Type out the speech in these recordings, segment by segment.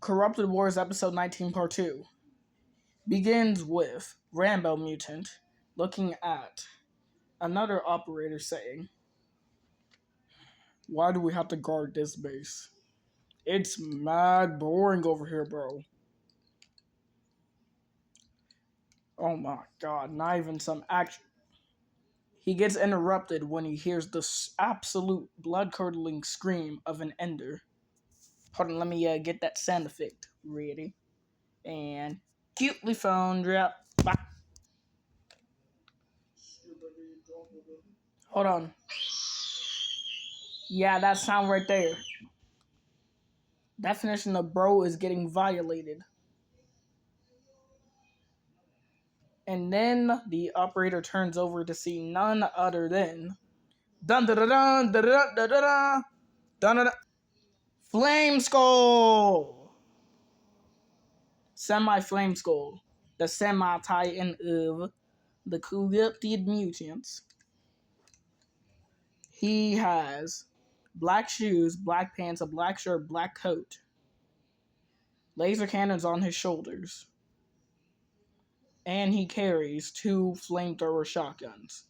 Corrupted Wars Episode 19 Part 2 begins with Rambo Mutant looking at another operator saying, "Why do we have to guard this base? It's mad boring over here, bro." Oh my god, not even some action. He gets interrupted when he hears the absolute blood-curdling scream of an ender. Hold on, let me get that sound effect ready. And cutely phone drop. Bye. Hold on. Yeah, that sound right there. Definition of bro is getting violated. And then the operator turns over to see none other than dun dun dun dun dun dun dun dun dun dun Flame Skull! Semi-Flame Skull. The semi-titan of the corrupted mutants. He has black shoes, black pants, a black shirt, black coat. Laser cannons on his shoulders. And he carries 2 flamethrower shotguns.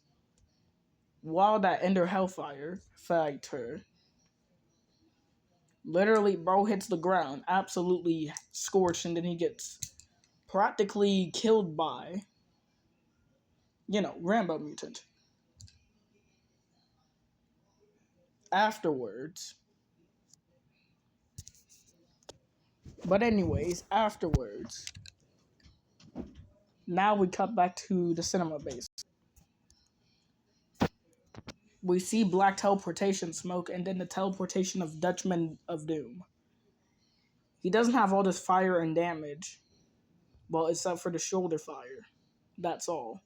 While that Ender Hellfire fighter, literally, bro hits the ground, absolutely scorched, and then he gets practically killed by, Rambo Mutant. Afterwards, now we cut back to the cinema base. We see black teleportation smoke and then the teleportation of Dutchman of Doom. He doesn't have all this fire and damage, well, except for the shoulder fire. That's all.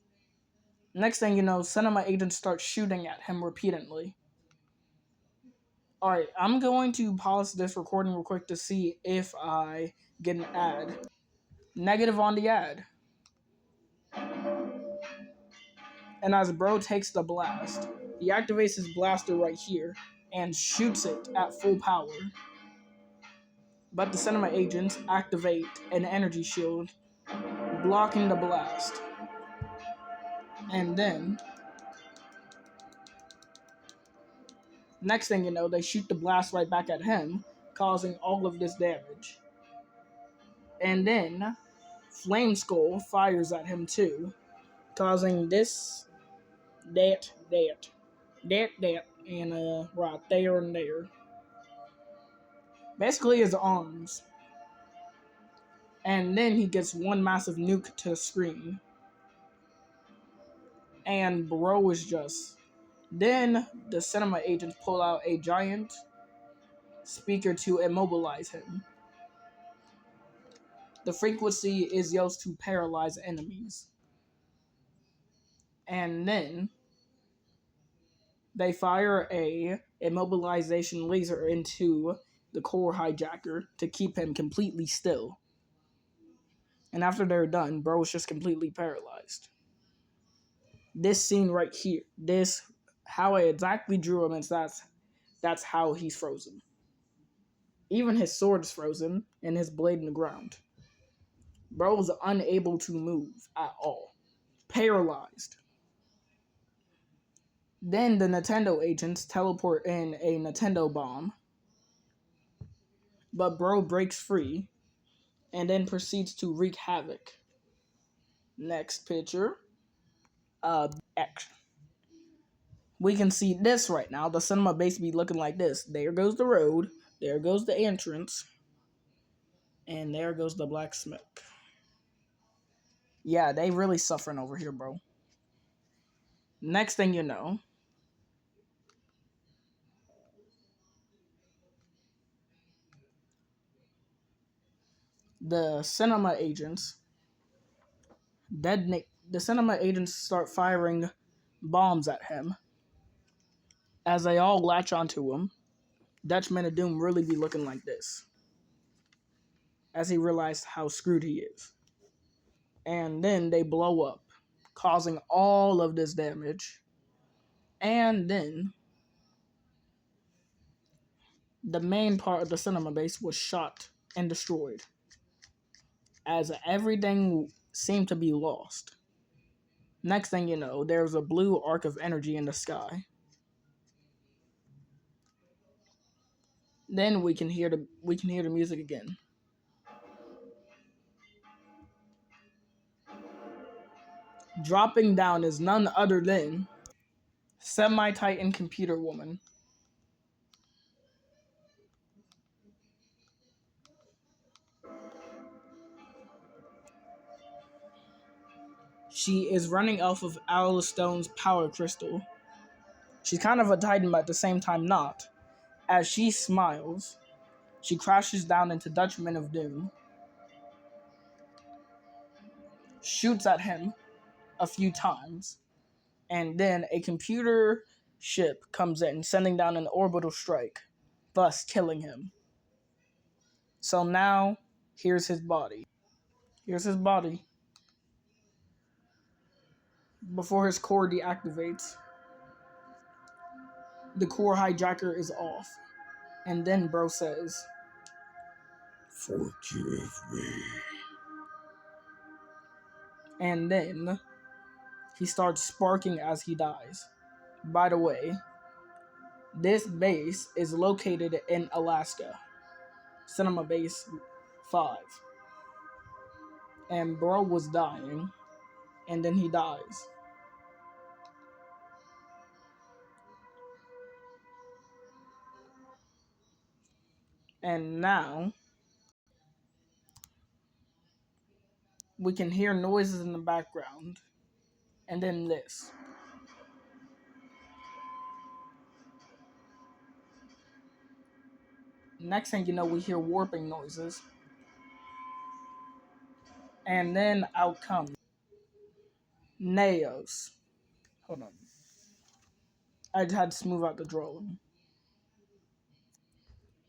Next thing you know, cinema agents start shooting at him repeatedly. Alright, I'm going to pause this recording real quick to see if I get an ad. Negative on the ad. And as bro takes the blast, he activates his blaster right here and shoots it at full power. But the cinema agents activate an energy shield, blocking the blast. And then, next thing you know, they shoot the blast right back at him, causing all of this damage. And then, Flame Skull fires at him too, causing this, that, and right there and there. Basically his arms. And then he gets one massive nuke to the screen. And bro is just... Then the cinema agents pull out a giant speaker to immobilize him. The frequency is used to paralyze enemies. And then they fire a immobilization laser into the core hijacker to keep him completely still. And after they're done, bro is just completely paralyzed. This scene right here, how I exactly drew him, is that's how he's frozen. Even his sword is frozen and his blade in the ground. Bro was unable to move at all. Paralyzed. Then the Nintendo agents teleport in a Nintendo bomb. But bro breaks free and then proceeds to wreak havoc. Next picture. Action. We can see this right now. The cinema base be looking like this. There goes the road. There goes the entrance. And there goes the black smoke. Yeah, they really suffering over here, bro. Next thing you know, the cinema agents start firing bombs at him. As they all latch onto him, Dutchman of Doom really be looking like this. As he realized how screwed he is. And then they blow up, causing all of this damage. And then the main part of the cinema base was shot and destroyed, as everything seemed to be lost. Next thing you know, there's a blue arc of energy in the sky. Then we can hear the music again. Dropping down is none other than Semi-Titan Computer Woman. She is running off of Alistone's power crystal. She's kind of a Titan, but at the same time not. As she smiles, she crashes down into Dutchman of Doom, shoots at him a few times, and then a computer ship comes in, sending down an orbital strike, thus killing him. So now, here's his body. Here's his body. Before his core deactivates, the core hijacker is off. And then bro says, "Forgive me." And then he starts sparking as he dies. By the way, this base is located in Alaska. Cinema Base 5. And bro was dying, and then he dies. And now we can hear noises in the background. And then this. Next thing you know, we hear warping noises. And then out comes Naos. Hold on. I just had to smooth out the drawing.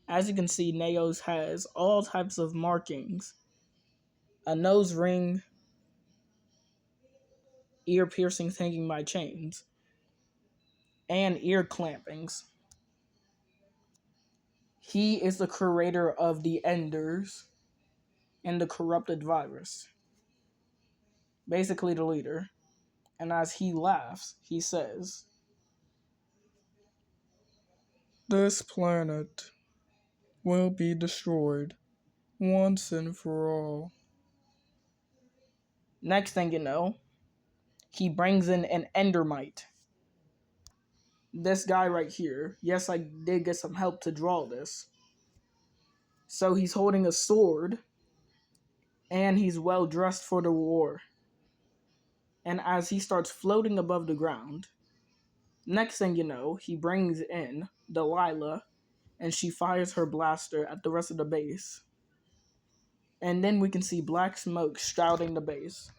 As you can see, Naos has all types of markings. A nose ring, ear piercings hanging by chains, and ear clampings. He is the creator of the Enders and the corrupted virus. Basically the leader. And as he laughs, he says, "This planet will be destroyed once and for all." Next thing you know, he brings in an endermite. This guy right here. Yes, I did get some help to draw this. So he's holding a sword, and he's well dressed for the war. And as he starts floating above the ground, next thing you know, he brings in Delilah, and she fires her blaster at the rest of the base. And then we can see black smoke shrouding the base.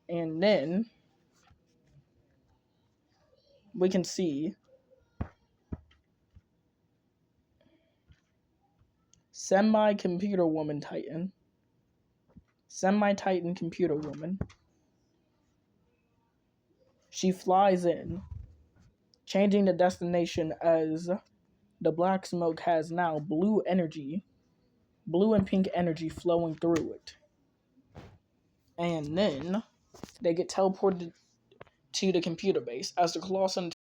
And then we can see Semi-Computer Woman Titan. Semi-Titan Computer Woman. She flies in, changing the destination as the black smoke has now blue energy, blue and pink energy flowing through it. And then they get teleported to the computer base as the Colossus